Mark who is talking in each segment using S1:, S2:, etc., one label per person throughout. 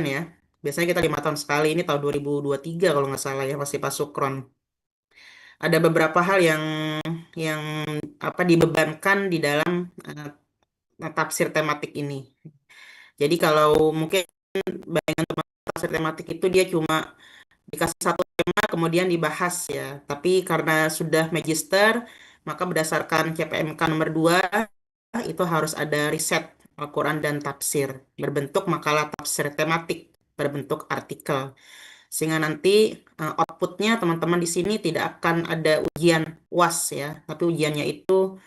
S1: ya. Biasanya kita 5 tahun sekali. Ini tahun 2023 kalau nggak salah ya, masih pas Sukron. Ada beberapa hal yang apa dibebankan di dalam tafsir tematik ini. Jadi kalau mungkin bayangan teman tafsir tematik itu dia cuma dikasih satu tema kemudian dibahas ya. Tapi karena sudah magister, maka berdasarkan CPMK nomor 2 itu harus ada riset Al-Quran dan tafsir berbentuk makalah tafsir tematik berbentuk artikel. Sehingga nanti outputnya teman-teman di sini tidak akan ada ujian UAS ya, tapi ujiannya itu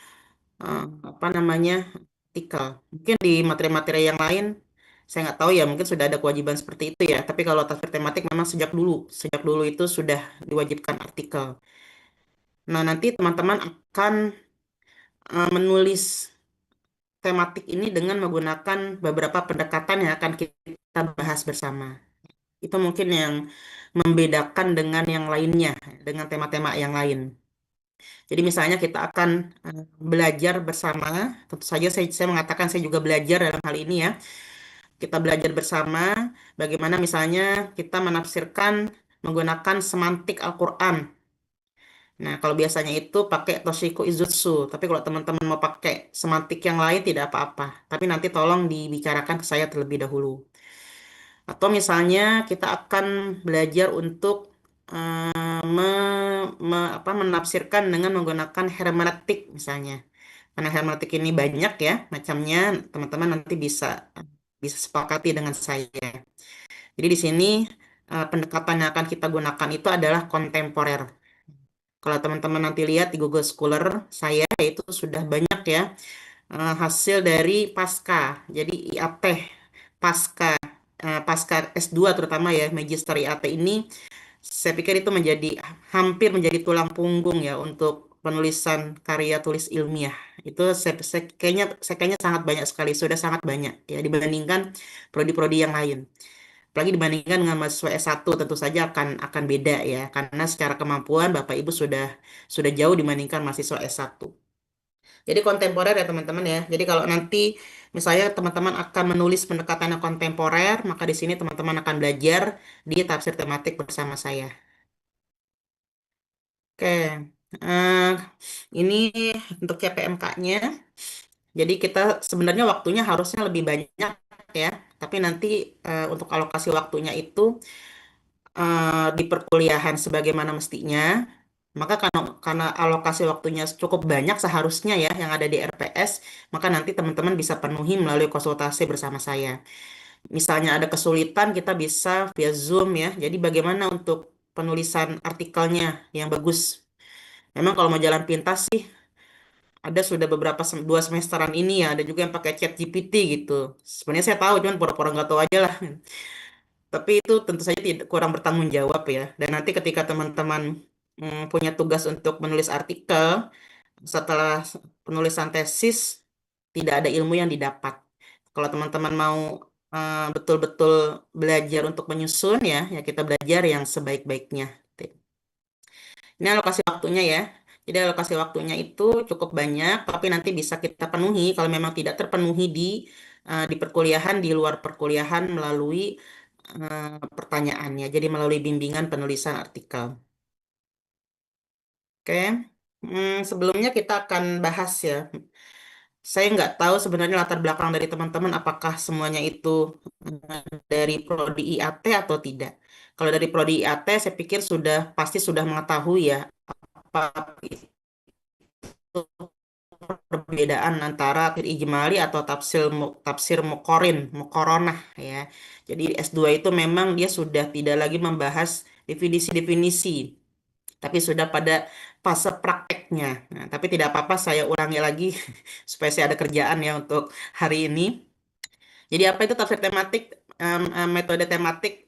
S1: apa namanya artikel. Mungkin di materi-materi yang lain saya nggak tahu ya, mungkin sudah ada kewajiban seperti itu ya. Tapi kalau tafsir tematik memang sejak dulu itu sudah diwajibkan artikel. Nah, nanti teman-teman akan menulis tematik ini dengan menggunakan beberapa pendekatan yang akan kita bahas bersama. Itu mungkin yang membedakan dengan yang lainnya, dengan tema-tema yang lain. Jadi misalnya kita akan belajar bersama, tentu saja saya mengatakan saya juga belajar dalam hal ini ya. Kita belajar bersama bagaimana misalnya kita menafsirkan menggunakan semantik Al-Quran. Nah, kalau biasanya itu pakai Toshiko Izutsu, tapi kalau teman-teman mau pakai semantik yang lain tidak apa-apa. Tapi nanti tolong dibicarakan ke saya terlebih dahulu. Atau misalnya kita akan belajar untuk menafsirkan dengan menggunakan hermeneutik misalnya. Karena hermeneutik ini banyak ya macamnya, teman-teman nanti bisa bisa sepakati dengan saya. Jadi di sini pendekatan yang akan kita gunakan itu adalah kontemporer. Kalau teman-teman nanti lihat di Google Scholar saya itu sudah banyak ya hasil dari pasca. Jadi IAT pasca pasca S2 terutama ya Magister IAT ini saya pikir itu hampir menjadi tulang punggung ya untuk penulisan karya tulis ilmiah. Itu saya kayaknya sangat banyak sekali, sudah sangat banyak ya dibandingkan prodi-prodi yang lain. Apalagi dibandingkan dengan mahasiswa S1 tentu saja akan beda ya karena secara kemampuan Bapak Ibu sudah jauh dibandingkan mahasiswa S1. Jadi kontemporer ya teman-teman ya. Jadi kalau nanti misalnya teman-teman akan menulis pendekatan yang kontemporer, maka di sini teman-teman akan belajar di tafsir tematik bersama saya. Oke, eh, ini untuk CPMK-nya. Jadi kita sebenarnya waktunya harusnya lebih banyak ya. Tapi nanti untuk alokasi waktunya itu di perkuliahan sebagaimana mestinya. Maka karena alokasi waktunya cukup banyak seharusnya ya yang ada di RPS, maka nanti teman-teman bisa penuhi melalui konsultasi bersama saya. Misalnya ada kesulitan, kita bisa via Zoom ya. Jadi bagaimana untuk penulisan artikelnya yang bagus. Memang kalau mau jalan pintas sih, ada sudah 2 semesteran ini ya, ada juga yang pakai chat GPT gitu. Sebenarnya saya tahu, cuman pura-pura nggak tahu aja lah. Tapi itu tentu saja tidak kurang bertanggung jawab ya. Dan nanti ketika teman-teman punya tugas untuk menulis artikel, setelah penulisan tesis, tidak ada ilmu yang didapat. Kalau teman-teman mau betul-betul belajar untuk menyusun ya kita belajar yang sebaik-baiknya. Ini alokasi waktunya ya. Jadi alokasi waktunya itu cukup banyak, tapi nanti bisa kita penuhi kalau memang tidak terpenuhi di perkuliahan, di luar perkuliahan melalui pertanyaannya. Jadi melalui bimbingan penulisan artikel. Oke. Sebelumnya kita akan bahas ya. Saya nggak tahu sebenarnya latar belakang dari teman-teman apakah semuanya itu dari prodi IAT atau tidak. Kalau dari prodi IAT, saya pikir pasti sudah mengetahui ya apa itu perbedaan antara tafsir ijmali atau tafsir muqaronah ya. Jadi S2 itu memang dia sudah tidak lagi membahas definisi-definisi, tapi sudah pada fase prakteknya. Nah, tapi tidak apa-apa saya ulangi lagi supaya saya ada kerjaan ya untuk hari ini. Jadi apa itu tafsir tematik? Metode tematik.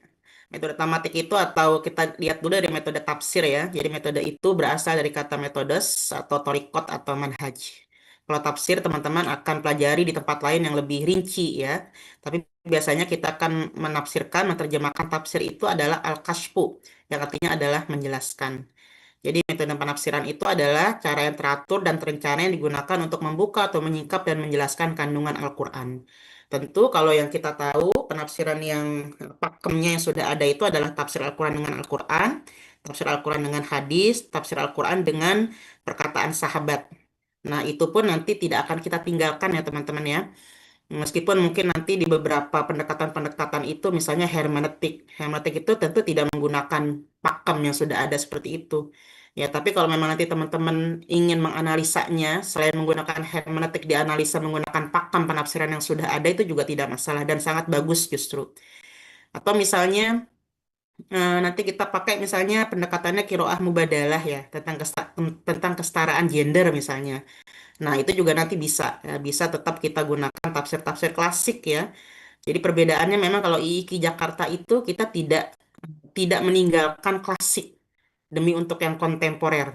S1: Metode tematik itu atau kita lihat dulu dari metode tafsir ya. Jadi metode itu berasal dari kata metodes atau torikot atau manhaj. Kalau tafsir teman-teman akan pelajari di tempat lain yang lebih rinci ya. Tapi biasanya kita akan menafsirkan, menerjemahkan tafsir itu adalah al-kashfu, yang artinya adalah menjelaskan. Jadi metode penafsiran itu adalah cara yang teratur dan terencana yang digunakan untuk membuka atau menyingkap dan menjelaskan kandungan Al-Quran. Tentu kalau yang kita tahu penafsiran yang pakemnya yang sudah ada itu adalah tafsir Al-Quran dengan Al-Quran, tafsir Al-Quran dengan hadis, tafsir Al-Quran dengan perkataan sahabat. Nah, itu pun nanti tidak akan kita tinggalkan ya teman-teman ya. Meskipun mungkin nanti di beberapa pendekatan-pendekatan itu, misalnya hermeneutik. Hermeneutik itu tentu tidak menggunakan pakem yang sudah ada seperti itu. Ya, tapi kalau memang nanti teman-teman ingin menganalisanya, selain menggunakan hermeneutik, dianalisa menggunakan pakem penafsiran yang sudah ada, itu juga tidak masalah dan sangat bagus justru. Atau misalnya nanti kita pakai misalnya pendekatannya kiroah mubadalah ya, tentang kesetaraan gender misalnya. Nah, itu juga nanti bisa, ya, bisa tetap kita gunakan tafsir-tafsir klasik ya. Jadi perbedaannya memang kalau IIKI Jakarta itu kita tidak tidak meninggalkan klasik demi untuk yang kontemporer.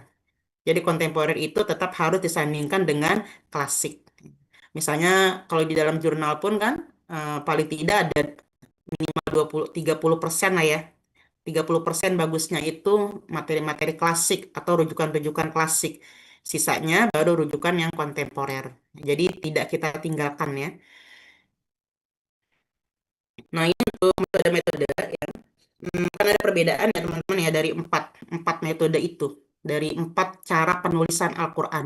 S1: Jadi kontemporer itu tetap harus disandingkan dengan klasik. Misalnya kalau di dalam jurnal pun kan paling tidak ada minimal 20-30% lah ya. 30% bagusnya itu materi-materi klasik atau rujukan-rujukan klasik. Sisanya baru rujukan yang kontemporer. Jadi tidak kita tinggalkan ya. Nah, ini untuk metode-metode ya. Kan ada perbedaan ya teman-teman ya dari empat metode itu. Dari empat cara penulisan Al-Quran.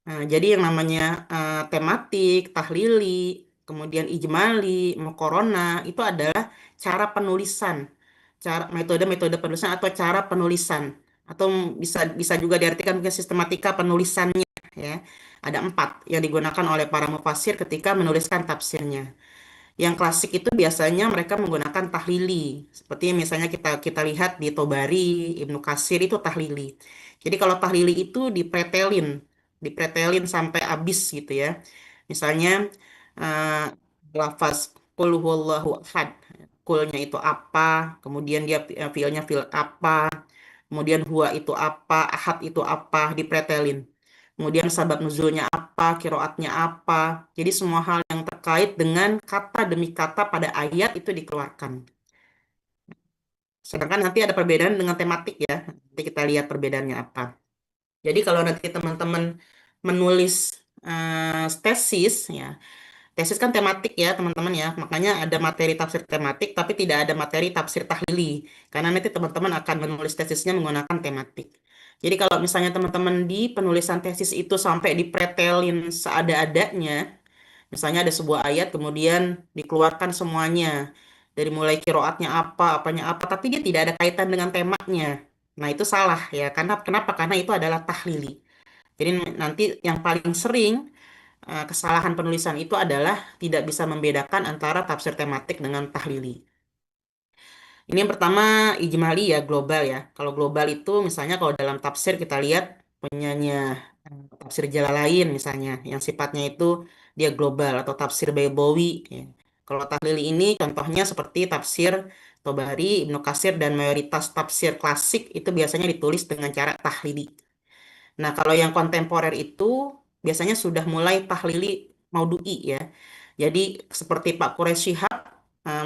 S1: Nah, jadi yang namanya tematik, tahlili, kemudian ijmali, mukorona, itu adalah cara penulisan, cara metode-metode penulisan atau cara penulisan, atau bisa bisa juga diartikan mungkin sistematika penulisannya ya. Ada empat yang digunakan oleh para mufasir ketika menuliskan tafsirnya. Yang klasik itu biasanya mereka menggunakan tahlili. Seperti misalnya kita kita lihat di Tobari, Ibnu Katsir itu tahlili. Jadi kalau tahlili itu dipretelin sampai habis gitu ya. Misalnya lafaz qul huwallahu ahad. Kulnya itu apa, kemudian dia fiilnya fiil apa, kemudian huwa itu apa, ahad itu apa, dipretelin. Kemudian sabab nuzulnya apa, kiroatnya apa. Jadi semua hal yang terkait dengan kata demi kata pada ayat itu dikeluarkan. Sedangkan nanti ada perbedaan dengan tematik ya. Nanti kita lihat perbedaannya apa. Jadi kalau nanti teman-teman menulis tesis ya, tesis kan tematik ya teman-teman ya. Makanya ada materi tafsir tematik tapi tidak ada materi tafsir tahlili. Karena nanti teman-teman akan menulis tesisnya menggunakan tematik. Jadi kalau misalnya teman-teman di penulisan tesis itu sampai dipretelin seada-adanya, misalnya ada sebuah ayat kemudian dikeluarkan semuanya. Dari mulai kiroatnya apa, apanya apa, tapi dia tidak ada kaitan dengan temanya. Nah, itu salah ya. Karena kenapa? Karena itu adalah tahlili. Jadi nanti yang paling sering kesalahan penulisan itu adalah tidak bisa membedakan antara tafsir tematik dengan tahlili. Ini yang pertama ijmali ya, global ya. Kalau global itu misalnya kalau dalam tafsir kita lihat punyanya tafsir Jalalain misalnya yang sifatnya itu dia global atau tafsir Baydawi ya. Kalau tahlili ini contohnya seperti tafsir Tobari, Ibnu Katsir dan mayoritas tafsir klasik itu biasanya ditulis dengan cara tahlili. Nah, kalau yang kontemporer itu biasanya sudah mulai tahlili maudu'i ya. Jadi seperti Pak Quraisy Shihab,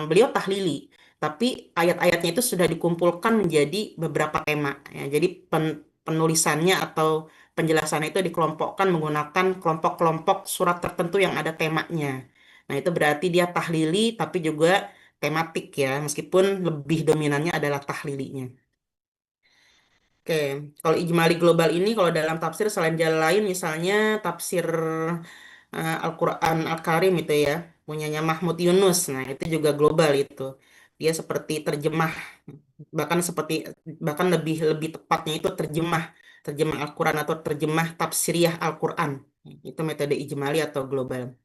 S1: beliau tahlili, tapi ayat-ayatnya itu sudah dikumpulkan menjadi beberapa tema ya. Jadi penulisannya atau penjelasannya itu dikelompokkan menggunakan kelompok-kelompok surat tertentu yang ada temanya. Nah, itu berarti dia tahlili tapi juga tematik ya, meskipun lebih dominannya adalah tahlilinya. Oke, kalau ijmali global ini kalau dalam tafsir selain jalan lain misalnya tafsir Al-Quran Al-Karim itu ya punyanya Mahmud Yunus. Nah, itu juga global itu. Dia seperti terjemah bahkan seperti bahkan lebih lebih tepatnya itu terjemah terjemah Al-Quran atau terjemah tafsiriyah Al-Quran. Itu metode ijmali atau global.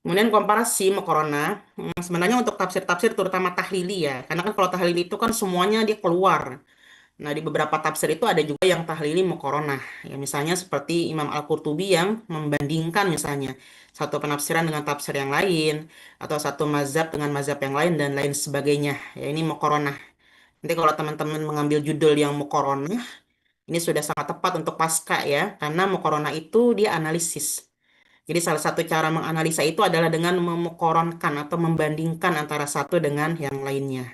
S1: Kemudian komparasi Muqarana, sebenarnya untuk tafsir-tafsir terutama tahlili ya. Karena kan kalau tahlili itu kan semuanya dia keluar. Nah, di beberapa tafsir itu ada juga yang tahlili muqaronah. Ya, misalnya seperti Imam Al-Qurtubi yang membandingkan misalnya satu penafsiran dengan tafsir yang lain, atau satu mazhab dengan mazhab yang lain, dan lain sebagainya. Ya, ini muqaronah. Nanti kalau teman-teman mengambil judul yang muqaronah, ini sudah sangat tepat untuk pasca ya, karena muqaronah itu dia analisis. Jadi salah satu cara menganalisa itu adalah dengan memukoronkan atau membandingkan antara satu dengan yang lainnya.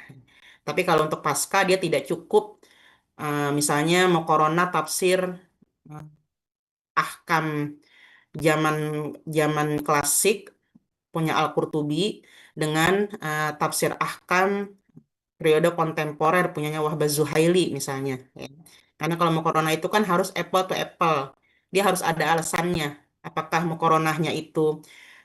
S1: Tapi kalau untuk pasca dia tidak cukup misalnya mau corona tafsir eh, ahkam zaman zaman klasik punya Al-Qurtubi dengan tafsir ahkam periode kontemporer punyanya Wahbah Zuhaili misalnya. Ya. Karena kalau muqaronah itu kan harus apple to apple. Dia harus ada alasannya. Apakah muqaronahnya itu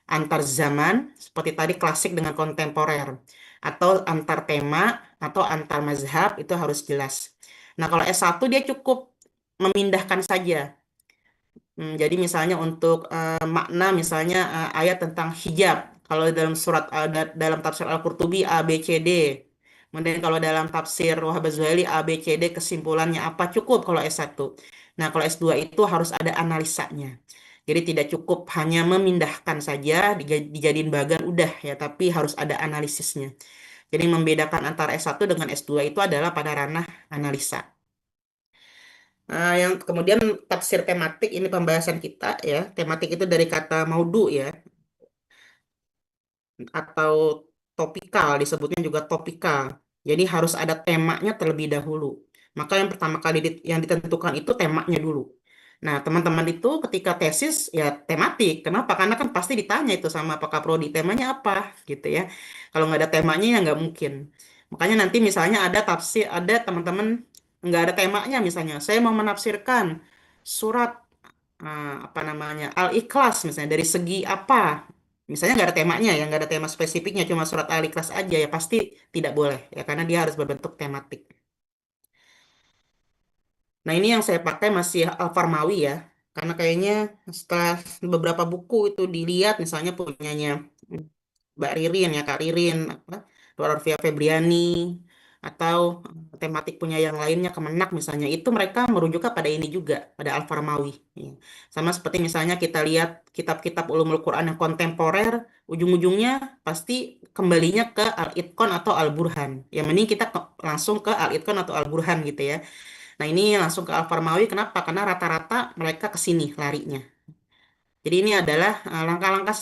S1: antar zaman, seperti tadi klasik dengan kontemporer, atau antar tema, atau antar mazhab, itu harus jelas. Nah, kalau S1 dia cukup memindahkan saja. Jadi misalnya untuk makna misalnya ayat tentang hijab. Kalau dalam surat dalam tafsir Al-Qurtubi A B C D. Kemudian kalau dalam tafsir Wahab Az-Zuhaili A B C D kesimpulannya apa cukup kalau S1. Nah, kalau S2 itu harus ada analisanya. Jadi tidak cukup hanya memindahkan saja dijadiin bagan udah ya, tapi harus ada analisisnya. Jadi membedakan antara S1 dengan S2 itu adalah pada ranah analisa. Yang kemudian tafsir tematik ini pembahasan kita ya. Tematik itu dari kata maudu ya, atau topikal, disebutnya juga topikal. Jadi harus ada temanya terlebih dahulu. Maka yang pertama kali yang ditentukan itu temanya dulu. Nah, teman-teman itu ketika tesis ya tematik. Kenapa? Karena kan pasti ditanya itu sama apakah prodi temanya apa gitu ya. Kalau nggak ada temanya ya nggak mungkin. Makanya nanti misalnya ada tafsir, ada teman-teman nggak ada temanya misalnya. Saya mau menafsirkan surat apa namanya Al-Ikhlas misalnya dari segi apa. Misalnya nggak ada temanya ya, nggak ada tema spesifiknya, cuma surat Al-Ikhlas aja ya pasti tidak boleh ya karena dia harus berbentuk tematik. Nah, ini yang saya pakai masih Al-Farmawi ya. Karena kayaknya setelah beberapa buku itu dilihat, misalnya punyanya Mbak Ririn ya, Kak Ririn, apa, Dora Febriani, atau tematik punya yang lainnya, Kemenak misalnya, itu mereka merujuk pada ini juga, pada Al-Farmawi. Ya. Sama seperti misalnya kita lihat kitab-kitab ulumul Quran yang kontemporer, ujung-ujungnya pasti kembalinya ke Al-Itqan atau Al-Burhan. Ya, mending kita langsung ke Al-Itqan atau Al-Burhan gitu ya. Nah, ini langsung ke Al-Farmawi. Kenapa? Karena rata-rata mereka ke sini larinya. Jadi ini adalah langkah-langkah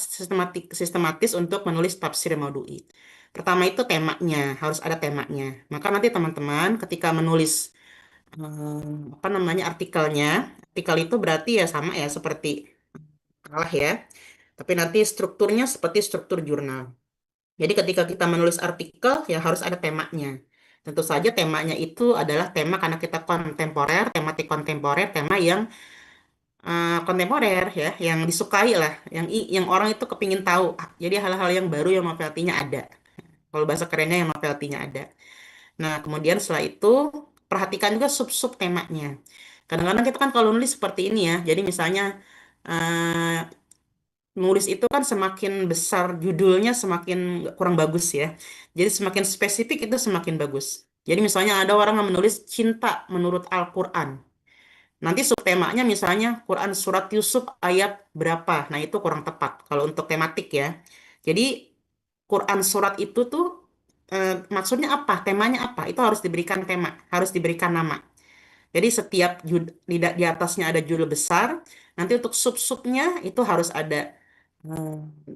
S1: sistematis untuk menulis tafsir Maudu'i. Pertama itu temanya, harus ada temanya. Maka nanti teman-teman ketika menulis apa namanya artikelnya, artikel itu berarti ya sama ya seperti kalah ya. Tapi nanti strukturnya seperti struktur jurnal. Jadi ketika kita menulis artikel ya harus ada temanya. Tentu saja temanya itu adalah tema karena kita kontemporer, tematik kontemporer, tema yang kontemporer ya, yang disukai lah, yang orang itu kepingin tahu. Jadi hal-hal yang baru yang novelty-nya ada. Kalau bahasa kerennya yang novelty-nya ada. Nah, kemudian setelah itu perhatikan juga sub-sub temanya. Kadang-kadang kita kan kalau nulis seperti ini ya. Jadi misalnya eh, nulis itu kan semakin besar judulnya semakin kurang bagus ya. Jadi semakin spesifik itu semakin bagus. Jadi misalnya ada orang yang menulis cinta menurut Al-Quran. Nanti subtemanya misalnya Quran surat Yusuf ayat berapa. Nah, itu kurang tepat kalau untuk tematik ya. Jadi Quran surat itu tuh maksudnya apa? Temanya apa? Itu harus diberikan tema, harus diberikan nama. Jadi setiap di atasnya ada judul besar, nanti untuk sub-subnya itu harus ada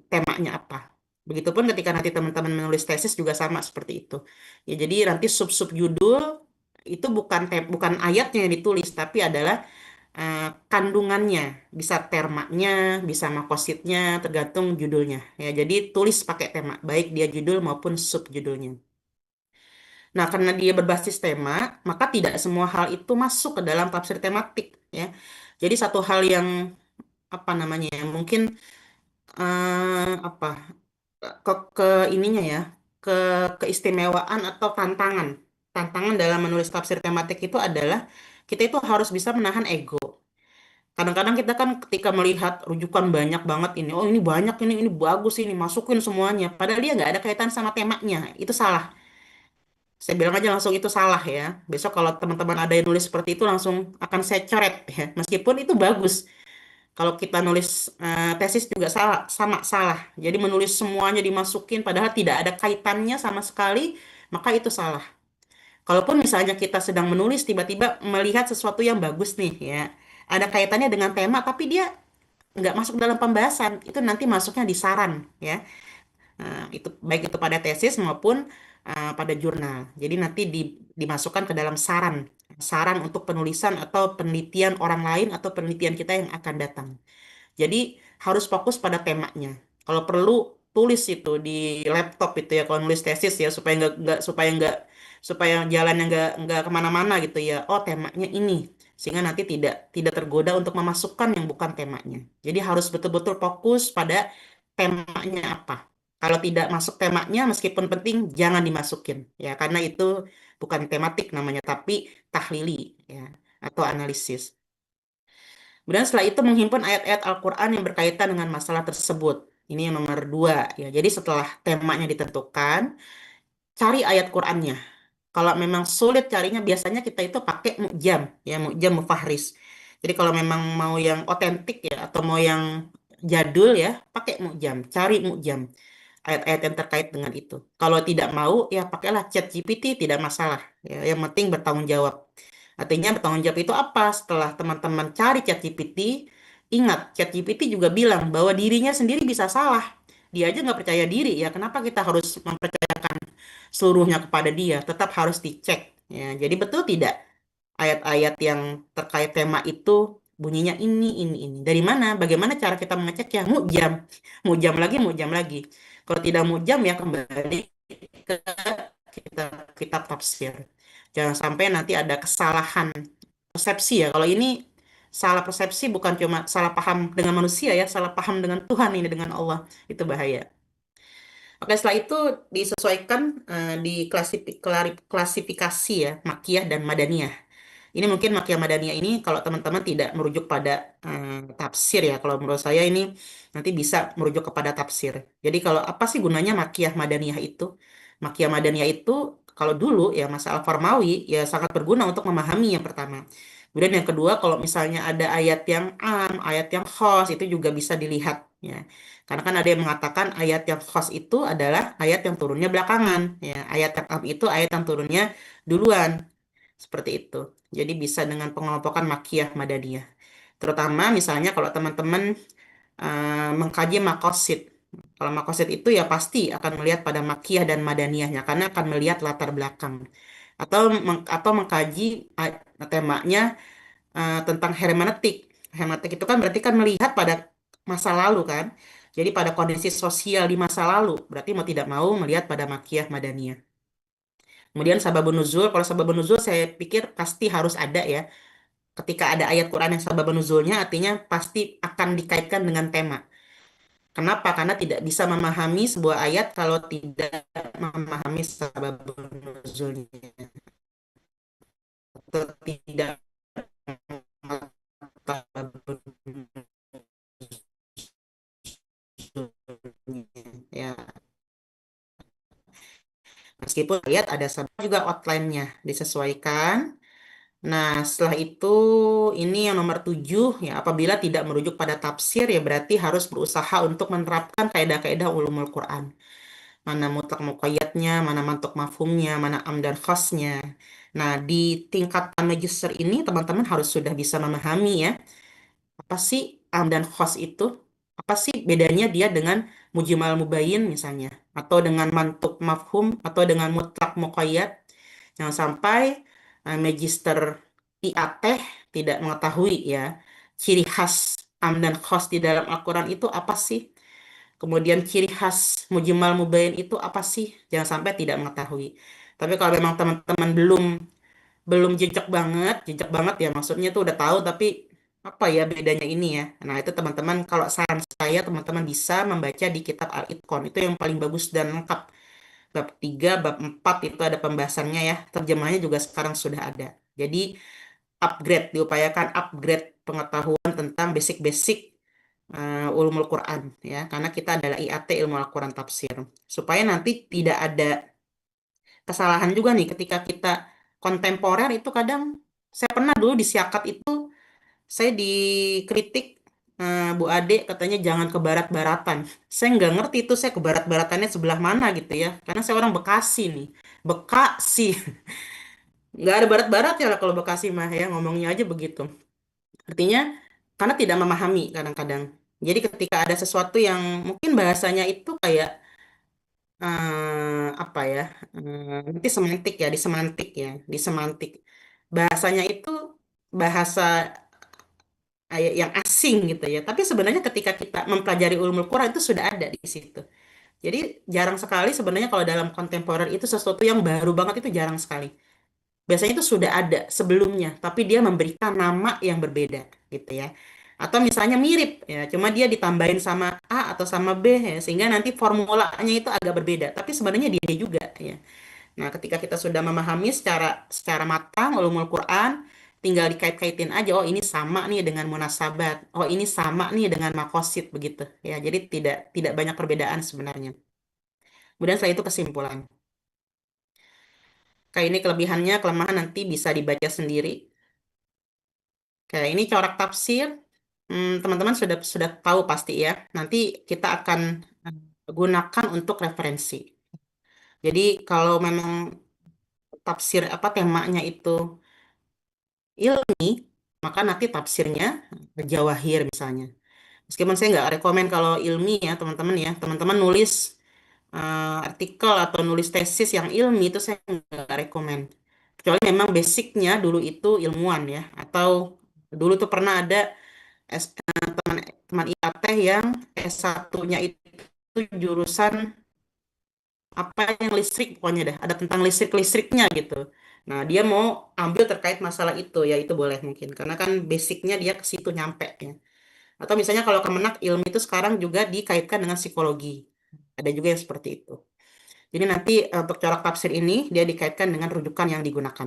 S1: temanya apa. Begitupun ketika nanti teman-teman menulis tesis juga sama seperti itu. Ya, jadi nanti sub-sub judul itu bukan ayatnya yang ditulis, tapi adalah kandungannya, bisa termaknya, bisa makositnya, tergantung judulnya. Ya, jadi tulis pakai tema, baik dia judul maupun subjudulnya. Nah, karena dia berbasis tema, maka tidak semua hal itu masuk ke dalam tafsir tematik, ya. Jadi satu hal yang apa namanya ya, mungkin apa ke ininya ya, ke keistimewaan atau tantangan. Tantangan dalam menulis tafsir tematik itu adalah kita itu harus bisa menahan ego. Kadang-kadang kita kan ketika melihat rujukan banyak banget ini, oh ini banyak ini bagus ini, masukin semuanya. Padahal dia nggak ada kaitan sama temanya. Itu salah. Saya bilang aja langsung itu salah ya. Besok kalau teman-teman ada yang nulis seperti itu langsung akan saya coret ya. Meskipun itu bagus. Kalau kita nulis tesis juga salah, sama salah. Jadi menulis semuanya dimasukin padahal tidak ada kaitannya sama sekali, maka itu salah. Kalaupun misalnya kita sedang menulis tiba-tiba melihat sesuatu yang bagus nih ya, ada kaitannya dengan tema tapi dia nggak masuk dalam pembahasan, itu nanti masuknya di saran ya. Itu baik itu pada tesis maupun pada jurnal. Jadi nanti dimasukkan ke dalam saran, saran untuk penulisan atau penelitian orang lain atau penelitian kita yang akan datang. Jadi harus fokus pada temanya. Kalau perlu tulis itu di laptop itu ya kalau nulis tesis ya supaya jalannya nggak kemana-mana gitu ya. Oh temanya ini sehingga nanti tidak tergoda untuk memasukkan yang bukan temanya. Jadi harus betul-betul fokus pada temanya apa. Kalau tidak masuk temanya meskipun penting jangan dimasukin ya karena itu bukan tematik namanya tapi tahlili ya atau analisis. Kemudian setelah itu menghimpun ayat-ayat Al-Quran yang berkaitan dengan masalah tersebut. Ini yang nomor dua ya. Jadi setelah temanya ditentukan, cari ayat Qurannya. Kalau memang sulit carinya, biasanya kita itu pakai mukjam, ya mukjam mufahris. Jadi kalau memang mau yang otentik ya, atau mau yang jadul ya, pakai mukjam, cari mukjam. Ayat-ayat yang terkait dengan itu. Kalau tidak mau, ya pakailah chat GPT, tidak masalah. Ya, yang penting bertanggung jawab. Artinya bertanggung jawab itu apa? Setelah teman-teman cari chat GPT, ingat, chat GPT juga bilang bahwa dirinya sendiri bisa salah. Dia aja nggak percaya diri ya. Kenapa kita harus mempercayakan seluruhnya kepada dia? Tetap harus dicek. Ya, jadi betul tidak ayat-ayat yang terkait tema itu bunyinya ini. Dari mana? Bagaimana cara kita mengecek ya? Mujam, mujam lagi, mujam lagi. Kalau tidak mujam ya kembali ke kitab tafsir. Jangan sampai nanti ada kesalahan persepsi ya. Kalau ini salah persepsi bukan cuma salah paham dengan manusia ya, salah paham dengan Tuhan ini dengan Allah. Itu bahaya. Oke, setelah itu disesuaikan di klasifikasi ya, makiyah dan madaniyah. Ini mungkin Makkiyah Madaniyah ini kalau teman-teman tidak merujuk pada tafsir ya. Kalau menurut saya ini nanti bisa merujuk kepada tafsir. Jadi kalau apa sih gunanya Makkiyah Madaniyah itu? Makkiyah Madaniyah itu kalau dulu ya Mas Al-Farmawi ya sangat berguna untuk memahami yang pertama. Kemudian yang kedua kalau misalnya ada ayat yang am, ayat yang khos itu juga bisa dilihat ya. Karena kan ada yang mengatakan ayat yang khos itu adalah ayat yang turunnya belakangan ya. Ayat yang am itu ayat yang turunnya duluan. Seperti itu. Jadi bisa dengan pengelompokan makiyah madaniyah. Terutama misalnya kalau teman-teman mengkaji makosid. Kalau makosid itu ya pasti akan melihat pada makiyah dan madaniyahnya karena akan melihat latar belakang. Atau mengkaji temanya tentang hermeneutik. Hermeneutik itu kan berarti kan melihat pada masa lalu kan. Jadi pada kondisi sosial di masa lalu, berarti mau tidak mau melihat pada makiyah madaniyah. Kemudian sababun nuzul, kalau sababun nuzul saya pikir pasti harus ada ya. Ketika ada ayat Quran yang sababun nuzulnya artinya pasti akan dikaitkan dengan tema. Kenapa? Karena tidak bisa memahami sebuah ayat kalau tidak memahami sababun nuzulnya. Atau tidak sababun nuzulnya. Ya, meskipun ayat ada sabab juga outline-nya disesuaikan. Nah, setelah itu ini yang nomor 7 ya apabila tidak merujuk pada tafsir ya berarti harus berusaha untuk menerapkan kaidah-kaidah ulumul Quran. Mana mutlak muqayyadnya, mana mantuk mafhumnya, mana am dan khasnya. Nah, di tingkatan magister ini teman-teman harus sudah bisa memahami ya apa sih am dan khas itu? Apa sih bedanya dia dengan mujmal mubayyin misalnya atau dengan mantuk mafhum atau dengan mutlak muqayyad. Jangan sampai magister IAT tidak mengetahui ya ciri khas am dan khos di dalam Al-Quran itu apa sih? Kemudian ciri khas mujmal mubayyin itu apa sih? Jangan sampai tidak mengetahui. Tapi kalau memang teman-teman belum belum jejak banget ya maksudnya tuh udah tahu tapi apa ya bedanya ini ya. Nah, itu teman-teman kalau saran saya teman-teman bisa membaca di kitab Al-Itqan itu yang paling bagus dan lengkap. Bab 3, bab 4 itu ada pembahasannya ya. Terjemahnya juga sekarang sudah ada. Jadi diupayakan upgrade pengetahuan tentang basic-basic ulumul Quran ya. Karena kita adalah IAT ilmu Al-Quran tafsir. Supaya nanti tidak ada kesalahan juga nih ketika kita kontemporer itu kadang saya pernah dulu di Siakat itu saya dikritik Bu Ade katanya jangan ke barat-baratan. Saya nggak ngerti itu saya ke barat-baratannya sebelah mana gitu ya. Karena saya orang Bekasi nih. Bekasi. Nggak ada barat-barat ya lah kalau Bekasi mah ya ngomongnya aja begitu. Artinya karena tidak memahami kadang-kadang. Jadi ketika ada sesuatu yang mungkin bahasanya itu kayak apa ya? Nanti semantik ya, di semantik. Bahasanya itu bahasa yang asing gitu ya. Tapi sebenarnya ketika kita mempelajari ulumul Quran itu sudah ada di situ. Jadi jarang sekali sebenarnya kalau dalam kontemporer itu sesuatu yang baru banget itu jarang sekali. Biasanya itu sudah ada sebelumnya, tapi dia memberikan nama yang berbeda gitu ya. Atau misalnya mirip ya, cuma dia ditambahin sama A atau sama B ya, sehingga nanti formulanya itu agak berbeda, tapi sebenarnya dia juga ya. Nah, ketika kita sudah memahami secara secara matang ulumul Quran, tinggal dikait-kaitin aja, oh ini sama nih dengan munasabat, oh ini sama nih dengan makosid begitu ya. Jadi tidak banyak perbedaan sebenarnya. Kemudian setelah itu kesimpulan. Kayak ini kelebihannya, kelemahan nanti bisa dibaca sendiri. Kayak ini corak tafsir, teman-teman sudah tahu pasti ya. Nanti kita akan gunakan untuk referensi. Jadi kalau memang tafsir apa temanya itu ilmi, maka nanti tafsirnya Jawahir misalnya. Meskipun saya nggak rekomen kalau ilmi ya teman-teman ya, teman-teman nulis artikel atau nulis tesis yang ilmi itu saya nggak rekomen. Kecuali memang basicnya dulu itu ilmuwan ya, atau dulu tuh pernah ada teman IAT yang S1-nya itu jurusan apa yang listrik pokoknya dah, ada tentang listrik-listriknya gitu. Nah, dia mau ambil terkait masalah itu, ya itu boleh mungkin. Karena kan basicnya dia ke situ nyampe ya. Atau misalnya kalau Kemenak ilmu itu sekarang juga dikaitkan dengan psikologi. Ada juga yang seperti itu. Jadi nanti untuk corak tafsir ini dia dikaitkan dengan rujukan yang digunakan.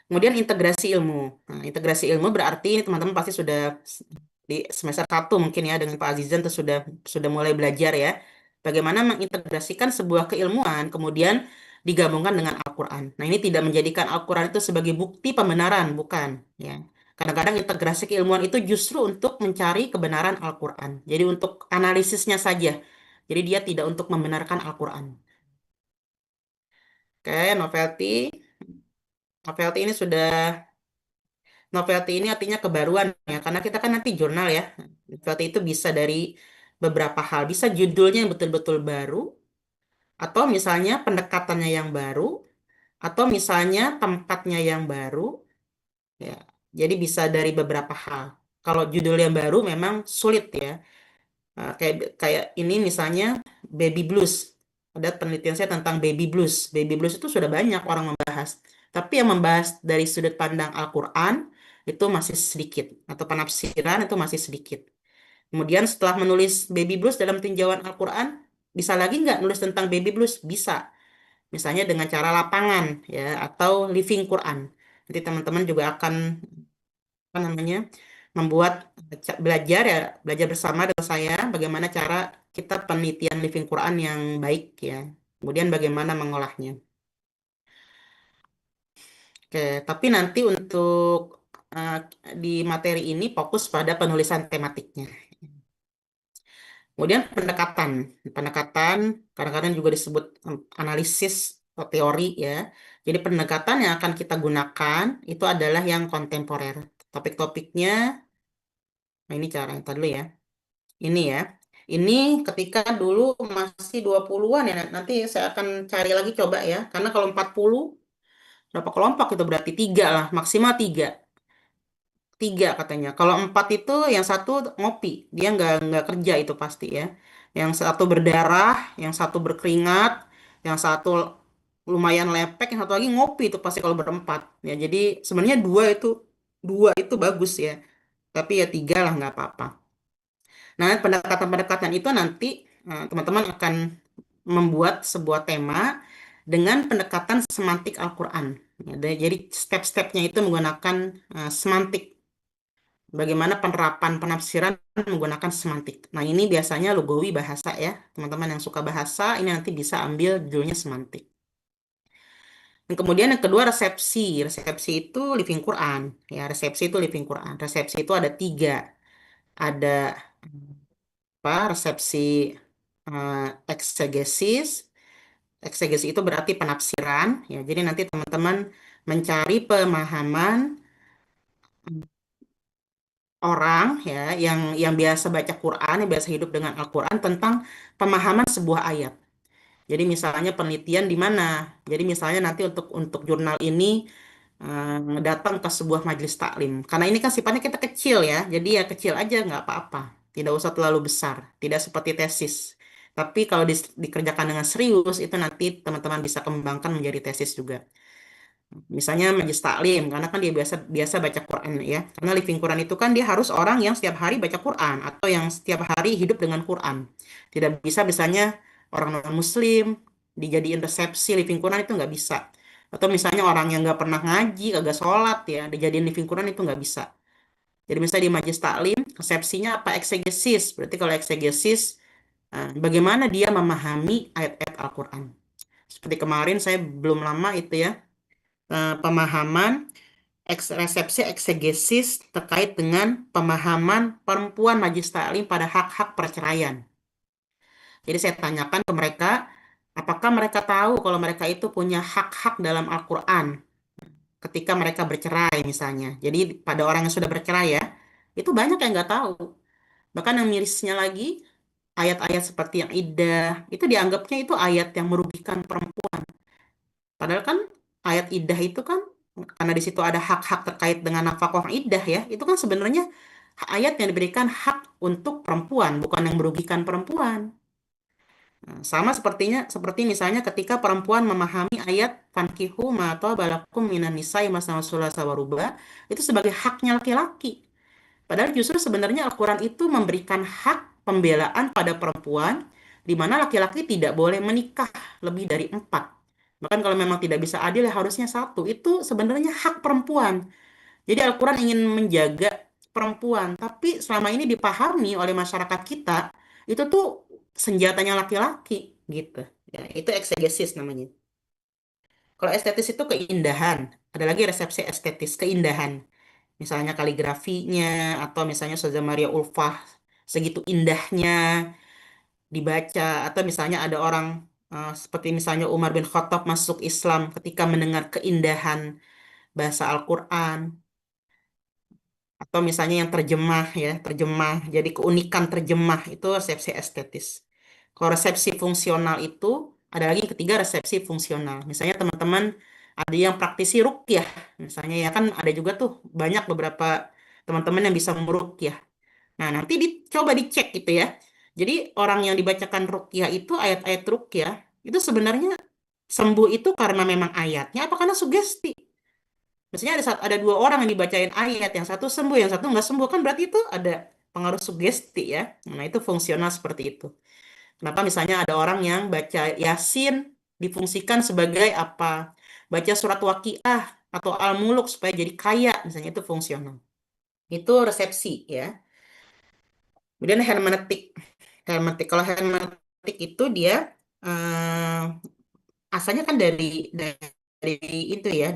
S1: Kemudian integrasi ilmu. Nah, integrasi ilmu berarti teman-teman pasti sudah di semester 1 mungkin ya dengan Pak Azizan tuh sudah mulai belajar ya. Bagaimana mengintegrasikan sebuah keilmuan kemudian digabungkan dengan Al-Quran. Nah, ini tidak menjadikan Al-Quran itu sebagai bukti pembenaran, bukan ya. Kadang-kadang integrasi keilmuan itu justru untuk mencari kebenaran Al-Quran. Jadi untuk analisisnya saja. Jadi dia tidak untuk membenarkan Al-Quran. Oke, novelty. Novelty ini sudah Novelty ini artinya kebaruan ya, karena kita kan nanti jurnal ya. Novelty itu bisa dari beberapa hal, bisa judulnya yang betul-betul baru, atau misalnya pendekatannya yang baru, atau misalnya tempatnya yang baru, ya. Jadi bisa dari beberapa hal. Kalau judul yang baru memang sulit ya. Kayak kayak ini misalnya baby blues. Ada penelitian saya tentang baby blues. Baby blues itu sudah banyak orang membahas. Tapi yang membahas dari sudut pandang Al-Quran itu masih sedikit. Atau penafsiran itu masih sedikit. Kemudian setelah menulis baby blues dalam tinjauan Al-Quran, bisa lagi nggak nulis tentang baby blues? Bisa. Misalnya dengan cara lapangan ya atau living Quran. Nanti teman-teman juga akan apa namanya membuat belajar ya belajar bersama dengan saya bagaimana cara kita penelitian living Quran yang baik ya kemudian bagaimana mengolahnya. Oke, tapi nanti untuk eh, di materi ini fokus pada penulisan tematiknya. Kemudian pendekatan kadang-kadang juga disebut analisis atau teori ya. Jadi pendekatan yang akan kita gunakan itu adalah yang kontemporer. Topik-topiknya, nah ini caranya tadi dulu ya. Ini ya. Ini ketika dulu masih 20-an ya. Nanti saya akan cari lagi coba ya. Karena kalau 40 berapa kelompok itu berarti tiga lah. Maksimal tiga. Tiga katanya. Kalau empat itu yang satu ngopi. Dia nggak kerja itu pasti ya. Yang satu berdarah, yang satu berkeringat, yang satu lumayan lepek, yang satu lagi ngopi itu pasti kalau berempat. Ya, jadi sebenarnya dua itu bagus ya. Tapi ya tiga lah nggak apa-apa. Nah, pendekatan-pendekatan itu nanti teman-teman akan membuat sebuah tema dengan pendekatan semantik Al-Quran. Ya, jadi step-stepnya itu menggunakan semantik. Bagaimana penerapan penafsiran menggunakan semantik. Nah, ini biasanya lugawi bahasa ya. Teman-teman yang suka bahasa, ini nanti bisa ambil judulnya semantik. Dan kemudian yang kedua resepsi. Resepsi itu living Quran. Ya, resepsi itu living Quran. Resepsi itu ada tiga. Ada apa resepsi eh, eksegesis. Eksegesis itu berarti penafsiran ya. Jadi nanti teman-teman mencari pemahaman orang ya yang biasa baca Quran, yang biasa hidup dengan Al-Quran tentang pemahaman sebuah ayat. Jadi misalnya penelitian di mana? Jadi misalnya nanti untuk jurnal ini datang ke sebuah majelis taklim. Karena ini kan sifatnya kita kecil ya. Jadi ya kecil aja nggak apa-apa. Tidak usah terlalu besar. Tidak seperti tesis. Tapi kalau dikerjakan dengan serius, itu nanti teman-teman bisa kembangkan menjadi tesis juga. Misalnya majelis taklim, karena kan dia biasa biasa baca Quran ya. Karena living Quran itu kan dia harus orang yang setiap hari baca Quran atau yang setiap hari hidup dengan Quran. Tidak bisa misalnya orang non Muslim dijadiin resepsi living Quran itu nggak bisa. Atau misalnya orang yang nggak pernah ngaji, kagak sholat ya, dijadiin living Quran itu nggak bisa. Jadi misalnya di majelis taklim, resepsinya apa? Eksegesis. Berarti kalau eksegesis, bagaimana dia memahami ayat-ayat Al-Quran. Seperti kemarin saya belum lama itu ya, pemahaman resepsi eksegesis terkait dengan pemahaman perempuan majelis taklim pada hak-hak perceraian. Jadi saya tanyakan ke mereka, apakah mereka tahu kalau mereka itu punya hak-hak dalam Al-Quran ketika mereka bercerai misalnya. Jadi pada orang yang sudah bercerai ya, itu banyak yang nggak tahu. Bahkan yang mirisnya lagi, ayat-ayat seperti yang iddah, itu dianggapnya itu ayat yang merugikan perempuan. Padahal kan ayat iddah itu kan karena di situ ada hak-hak terkait dengan nafkah iddah ya, itu kan sebenarnya ayat yang diberikan hak untuk perempuan, bukan yang merugikan perempuan. Nah, sama seperti misalnya ketika perempuan memahami ayat fankihu ma balakum minan nisa'i masna wa thulatsa wa ruba' itu sebagai haknya laki-laki. Padahal justru sebenarnya Al-Quran itu memberikan hak pembelaan pada perempuan di mana laki-laki tidak boleh menikah lebih dari empat. Bahkan kalau memang tidak bisa adil ya harusnya satu. Itu sebenarnya hak perempuan. Jadi Al-Quran ingin menjaga perempuan. Tapi selama ini dipahami oleh masyarakat kita, itu tuh senjatanya laki-laki gitu. Ya, itu eksegesis namanya. Kalau estetis itu keindahan. Ada lagi resepsi estetis, keindahan. Misalnya kaligrafinya, atau misalnya Saza Maria Ulfah, segitu indahnya dibaca. Atau misalnya ada orang, seperti misalnya Umar bin Khattab masuk Islam ketika mendengar keindahan bahasa Al-Quran. Atau misalnya yang terjemah ya, terjemah. Jadi keunikan terjemah itu resepsi estetis. Kalau resepsi fungsional itu, ada lagi yang ketiga resepsi fungsional. Misalnya teman-teman ada yang praktisi ruqyah. Misalnya ya kan ada juga tuh banyak beberapa teman-teman yang bisa meruqyah. Nah, nanti dicoba dicek gitu ya. Jadi orang yang dibacakan ruqyah itu ayat-ayat ruqyah itu sebenarnya sembuh itu karena memang ayatnya apa karena sugesti. Misalnya ada dua orang yang dibacain ayat, yang satu sembuh, yang satu nggak sembuh, kan berarti itu ada pengaruh sugesti ya. Nah, itu fungsional seperti itu. Kenapa misalnya ada orang yang baca Yasin difungsikan sebagai apa? Baca surat Waqiah atau Al-Muluk supaya jadi kaya, misalnya itu fungsional. Itu resepsi ya. Kemudian hermeneutik. Hermeneutik. Kalau hermeneutik itu dia eh, asalnya kan dari itu ya,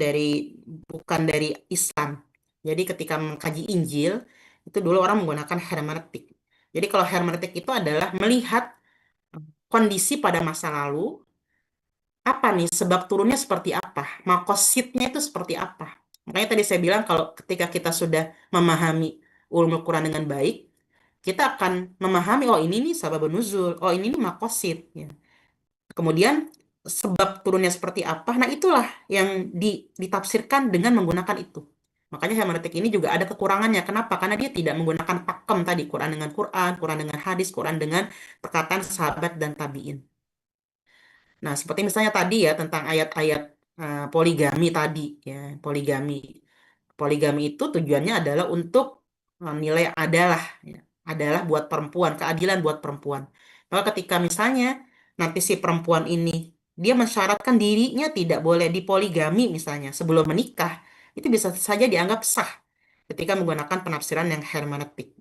S1: bukan dari Islam. Jadi ketika mengkaji Injil, itu dulu orang menggunakan hermeneutik. Jadi kalau hermeneutik itu adalah melihat kondisi pada masa lalu, apa nih sebab turunnya seperti apa, makositnya itu seperti apa. Makanya tadi saya bilang kalau ketika kita sudah memahami ulumul Quran dengan baik, kita akan memahami oh ini nih sababun nuzul, oh ini nih makosid. Ya. Kemudian sebab turunnya seperti apa, nah itulah yang ditafsirkan dengan menggunakan itu. Makanya hermeneutik ini juga ada kekurangannya. Kenapa? Karena dia tidak menggunakan pakem tadi, Quran dengan Quran, Quran dengan hadis, Quran dengan perkataan sahabat dan tabiin. Nah, seperti misalnya tadi ya tentang ayat-ayat poligami tadi ya, poligami. Poligami itu tujuannya adalah untuk nilai adalah ya, adalah buat perempuan, keadilan buat perempuan. Maka ketika misalnya nanti si perempuan ini dia mensyaratkan dirinya tidak boleh dipoligami misalnya sebelum menikah, itu bisa saja dianggap sah ketika menggunakan penafsiran yang hermeneutik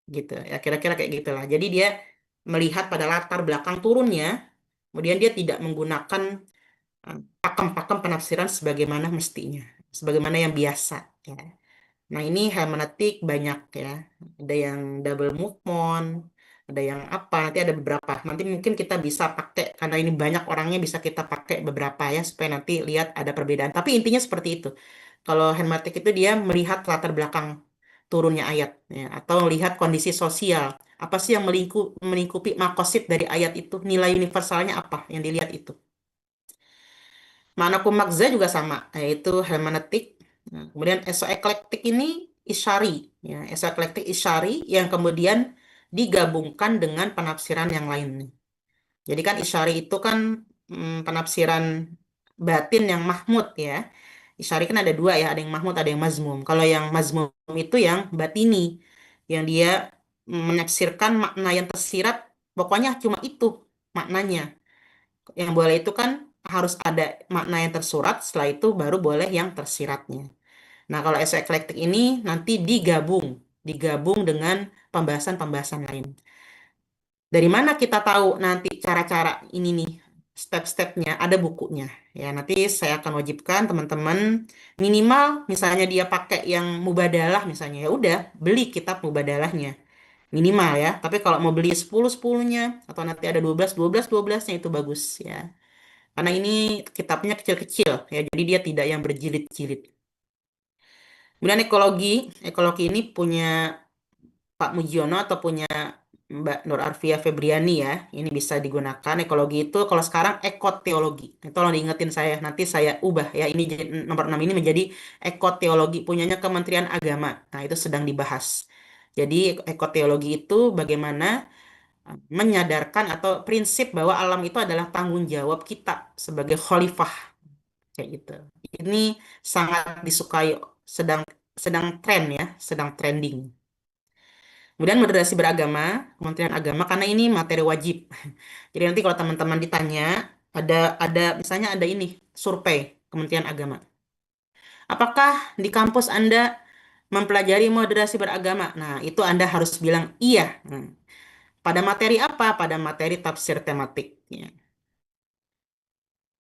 S1: gitu. Ya kira-kira kayak gitulah. Jadi dia melihat pada latar belakang turunnya, kemudian dia tidak menggunakan pakem-pakem penafsiran sebagaimana mestinya, sebagaimana yang biasa ya. Nah, ini hermeneutik banyak ya. Ada yang double movement, ada yang apa, nanti ada beberapa. Nanti mungkin kita bisa pakai, karena ini banyak orangnya bisa kita pakai beberapa ya, supaya nanti lihat ada perbedaan. Tapi intinya seperti itu. Kalau hermeneutik itu dia melihat latar belakang turunnya ayat, ya, atau melihat kondisi sosial. Apa sih yang melingkupi makosid dari ayat itu, nilai universalnya apa yang dilihat itu. Makna kumakza juga sama, yaitu hermeneutik. Nah, kemudian esoeklektik ini isyari, ya, esoeklektik isyari yang kemudian digabungkan dengan penafsiran yang lainnya. Jadi kan isyari itu kan penafsiran batin yang mahmud ya. Isyari kan ada dua ya, ada yang mahmud, ada yang mazmum. Kalau yang mazmum itu yang batini, yang dia menafsirkan makna yang tersirat, pokoknya cuma itu maknanya. Yang boleh itu kan harus ada makna yang tersurat, setelah itu baru boleh yang tersiratnya. Nah, kalau esok eklektik ini nanti digabung dengan pembahasan-pembahasan lain. Dari mana kita tahu nanti cara-cara ini nih, step-stepnya, ada bukunya. Ya, nanti saya akan wajibkan teman-teman minimal misalnya dia pakai yang mubadalah misalnya, ya udah beli kitab mubadalahnya. Minimal ya. Tapi kalau mau beli 10-10-nya atau nanti ada 12-12-12-nya itu bagus ya. Karena ini kitabnya kecil-kecil ya, jadi dia tidak yang berjilid-jilid. Kemudian ekologi ini punya Pak Mujiono atau punya Mbak Nur Arfia Febriani ya. Ini bisa digunakan. Ekologi itu kalau sekarang ekoteologi. Tolong diingetin saya, nanti saya ubah ya. Ini nomor 6 ini menjadi ekoteologi punyanya Kementerian Agama. Nah, itu sedang dibahas. Jadi ekoteologi itu bagaimana menyadarkan atau prinsip bahwa alam itu adalah tanggung jawab kita sebagai khalifah kayak gitu. Ini sangat disukai, sedang sedang tren ya, sedang trending. Kemudian moderasi beragama, Kementerian Agama karena ini materi wajib. Jadi nanti kalau teman-teman ditanya, ada misalnya ada ini survei Kementerian Agama. Apakah di kampus Anda mempelajari moderasi beragama? Nah, itu Anda harus bilang iya. Pada materi apa? Pada materi tafsir tematik. Ya.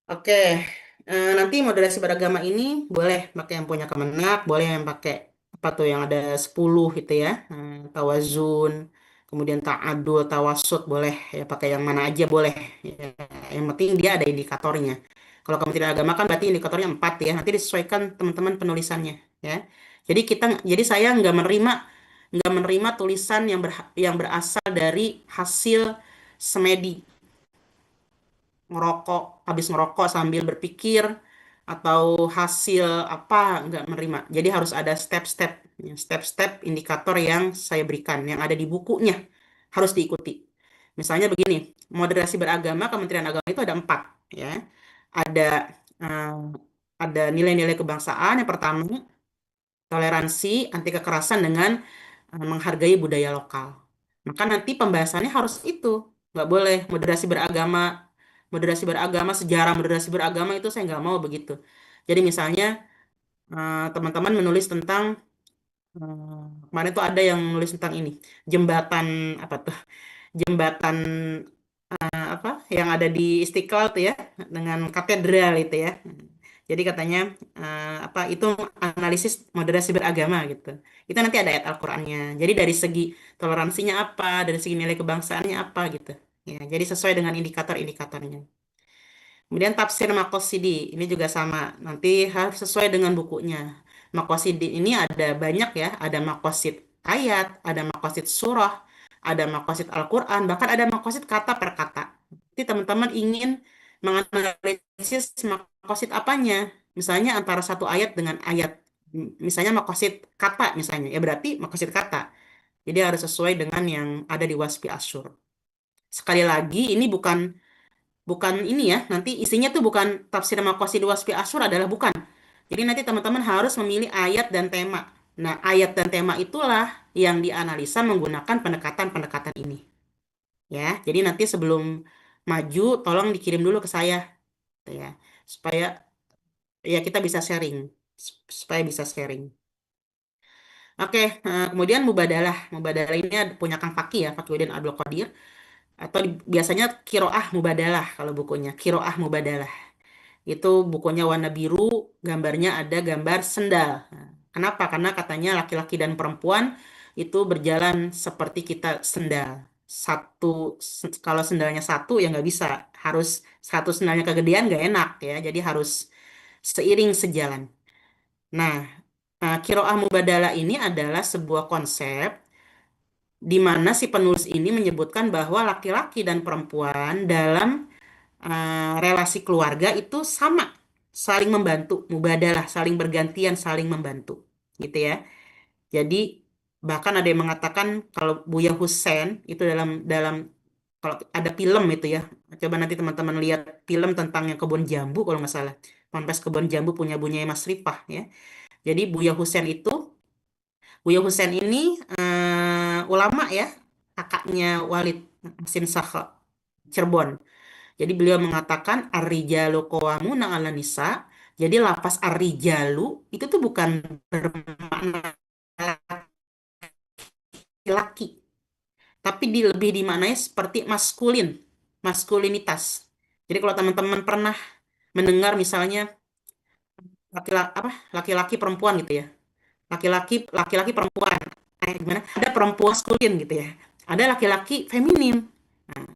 S1: Oke, nanti moderasi beragama ini boleh pakai yang punya Kemenak, boleh yang pakai apa tuh yang ada 10 gitu ya. Tawazun, kemudian ta'adul, tawasud boleh ya pakai yang mana aja boleh. Ya, yang penting dia ada indikatornya. Kalau Kementerian Agama kan berarti indikatornya 4 ya. Nanti disesuaikan teman-teman penulisannya ya. Jadi saya nggak menerima tulisan yang berasal dari hasil semedi habis ngerokok sambil berpikir atau hasil apa nggak menerima. Jadi harus ada step-step indikator yang saya berikan yang ada di bukunya harus diikuti. Misalnya begini, moderasi beragama Kementerian Agama itu ada 4 ya. Ada eh, ada nilai-nilai kebangsaan yang pertama toleransi, anti kekerasan dengan menghargai budaya lokal. Maka nanti pembahasannya harus itu. Nggak boleh moderasi beragama, sejarah moderasi beragama itu saya nggak mau begitu. Jadi misalnya teman-teman menulis tentang kemarin itu ada yang menulis tentang ini jembatan apa tuh jembatan apa yang ada di Istiqlal tuh ya dengan katedral itu ya. Jadi katanya apa itu analisis moderasi beragama gitu. Itu nanti ada ayat Al-Qur'annya. Jadi dari segi toleransinya apa, dari segi nilai kebangsaannya apa gitu. Ya, jadi sesuai dengan indikator-indikatornya. Kemudian tafsir Maqasidi ini juga sama. Nanti harus sesuai dengan bukunya. Maqasidi ini ada banyak ya, ada maqasid ayat, ada maqasid surah, ada maqasid Al-Qur'an, bahkan ada maqasid kata per kata. Jadi teman-teman ingin menganalisis maqasid apanya? Misalnya antara satu ayat dengan ayat. Misalnya maqasid kata misalnya, ya berarti maqasid kata. Jadi harus sesuai dengan yang ada di Waspi Asyur. Sekali lagi, ini bukan bukan ini ya, nanti isinya tuh bukan tafsir maqasid wasfi asyur adalah bukan. Jadi nanti teman-teman harus memilih ayat dan tema. Nah, ayat dan tema itulah yang dianalisa menggunakan pendekatan-pendekatan ini. Ya, jadi nanti sebelum maju, tolong dikirim dulu ke saya, gitu ya, supaya ya kita bisa sharing, supaya bisa sharing. Oke, kemudian mubadalah. Mubadalah ini punya Kang Faki ya, Fakiuddin Abdul Qadir. Atau biasanya Kiroah Mubadalah kalau bukunya. Kiroah Mubadalah. Itu bukunya warna biru, gambarnya ada gambar sendal. Nah, kenapa? Karena katanya laki-laki dan perempuan itu berjalan seperti kita sendal. Satu, kalau sendalnya satu ya nggak bisa. Harus satu sendalnya kegedean nggak enak ya. Jadi harus seiring sejalan. Nah, Kiroah Mubadalah ini adalah sebuah konsep di mana si penulis ini menyebutkan bahwa laki-laki dan perempuan dalam relasi keluarga itu sama, saling membantu, mubadalah, saling bergantian, saling membantu, gitu ya. Jadi bahkan ada yang mengatakan kalau Buya Hussein itu dalam dalam kalau ada film itu ya, coba nanti teman-teman lihat film tentang yang kebun jambu kalau nggak salah. Ponpes kebun jambu punya Mas Rifah ya. Jadi Buya Husain ini ulama ya, kakaknya Walid Hasim Sakho Cirebon. Jadi beliau mengatakan ar-rijalu qawwamuna 'alan nisa. Jadi lafaz ar-rijalu itu tuh bukan bermakna laki-laki, tapi lebih dimaknai seperti maskulinitas. Jadi kalau teman-teman pernah mendengar misalnya laki-laki apa laki-laki perempuan gitu ya, laki-laki perempuan, gimana? Ada perempuan maskulin gitu ya, ada laki-laki feminin. Nah,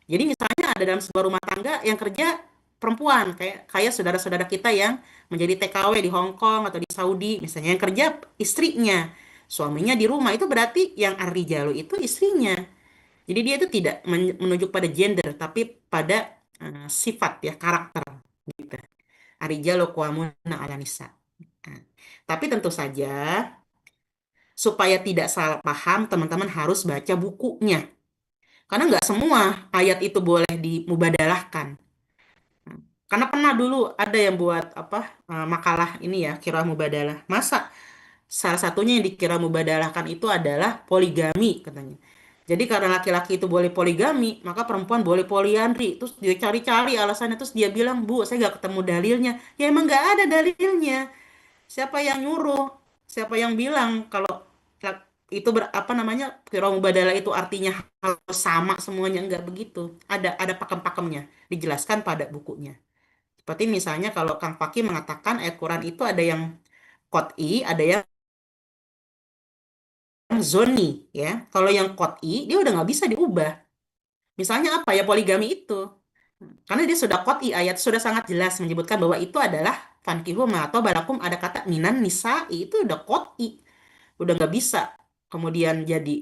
S1: jadi misalnya ada dalam sebuah rumah tangga yang kerja perempuan, kayak kayak saudara-saudara kita yang menjadi TKW di Hong Kong atau di Saudi, misalnya yang kerja istrinya, suaminya di rumah, itu berarti yang ar-rijalu itu istrinya. Jadi dia itu tidak menunjuk pada gender, tapi pada sifat ya, karakter gitu. Ar-rijalu qawwamuna 'alan nisa. Nah, tapi tentu saja supaya tidak salah paham, teman-teman harus baca bukunya. Karena nggak semua ayat itu boleh dimubadalahkan. Karena pernah dulu ada yang buat apa makalah ini ya, kira mubadalah. Masa salah satunya yang dikira mubadalahkan itu adalah poligami katanya. Jadi karena laki-laki itu boleh poligami, maka perempuan boleh poliandri. Terus dia cari-cari alasannya, terus dia bilang, Bu, saya nggak ketemu dalilnya. Ya emang nggak ada dalilnya. Siapa yang nyuruh? Siapa yang bilang kalau itu apa namanya kira mubadalah itu artinya harus sama semuanya? Enggak begitu. Ada pakem-pakemnya, dijelaskan pada bukunya. Seperti misalnya kalau Kang Fakih mengatakan ayat Quran itu ada yang qot'i, ada yang zoni, ya. Kalau yang qot'i dia udah nggak bisa diubah. Misalnya apa ya poligami itu? Karena dia sudah qot'i, ayat sudah sangat jelas menyebutkan bahwa itu adalah fankihum atau balakum, ada kata minan nisa'i, itu udah qot'i, udah nggak bisa kemudian jadi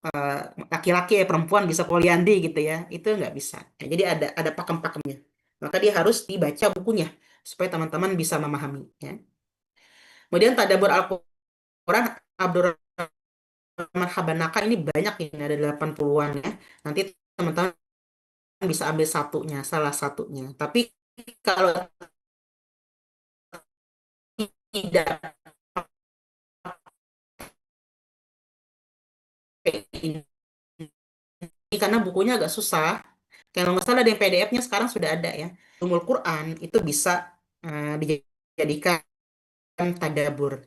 S1: eh, laki-laki ya perempuan bisa poliandri gitu ya, itu nggak bisa. Ya, jadi ada pakem-pakemnya, maka dia harus dibaca bukunya supaya teman-teman bisa memahami ya. Kemudian tadabbur Al-Quran Abdurrahman Habanaka ini banyak, ini ada 80-an ya. Nanti teman-teman bisa ambil satunya, salah satunya. Tapi kalau tidak pakai ini karena bukunya agak susah. Kalau nggak salah di PDF-nya sekarang sudah ada ya. Umul Quran itu bisa dijadikan tadabur.